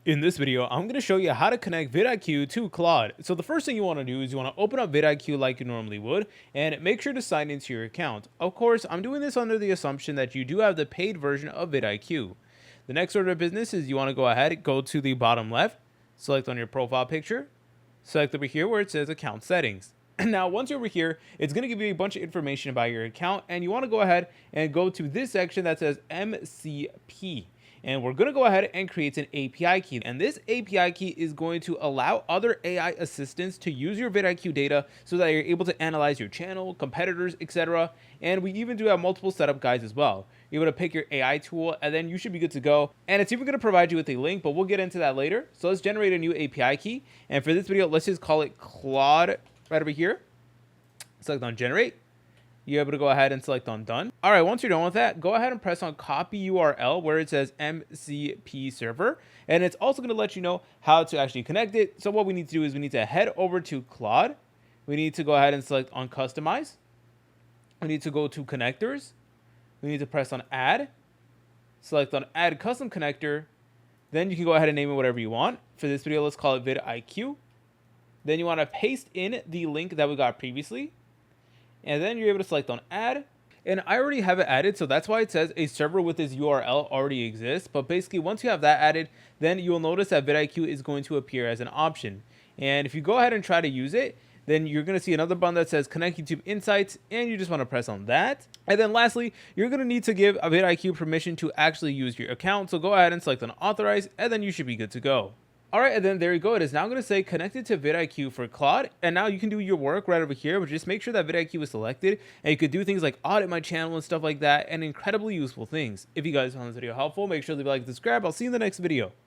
In this video, I'm going to show you how to connect VidIQ to Claude. So the first thing you want to do is you want to open up VidIQ like you normally would and make sure to sign into your account. Of course, I'm doing this under the assumption that you do have the paid version of VidIQ. The next order of business is you want to go ahead, go to the bottom left, select on your profile picture, select over here where it says account settings. Now, once you're over here, it's going to give you a bunch of information about your account, and you want to go ahead and go to this section that says MCP. And we're going to go ahead and create an API key. And this API key is going to allow other AI assistants to use your VidIQ data so that you're able to analyze your channel, competitors, etc. And we even do have multiple setup guides as well. You're able to pick your AI tool, and then you should be good to go. And it's even going to provide you with a link, but we'll get into that later. So let's generate a new API key. And for this video, let's just call it Claude right over here. Select on generate. You're able to go ahead and select on done. All right, once you're done with that, go ahead and press on copy URL where it says MCP server. And it's also going to let you know how to actually connect it. So what we need to do is we need to head over to Claude. We need to go ahead and select on customize. We need to go to connectors. We need to press on add. Select on add custom connector. Then you can go ahead and name it whatever you want. For this video, let's call it VidIQ. Then you want to paste in the link that we got previously. And then you're able to select on add. And I already have it added, so that's why it says a server with this URL already exists. But basically, once you have that added, then you'll notice that VidIQ is going to appear as an option. And if you go ahead and try to use it, then you're going to see another button that says Connect YouTube Insights, and you just want to press on that. And then lastly, you're going to need to give a VidIQ permission to actually use your account. So go ahead and select on Authorize, and then you should be good to go. All right, and then there you go. It is now going to say connected to VidIQ for Claude. And now you can do your work right over here, but just make sure that VidIQ is selected. And you could do things like audit my channel and stuff like that, and incredibly useful things. If you guys found this video helpful, make sure to leave a like and subscribe. I'll see you in the next video.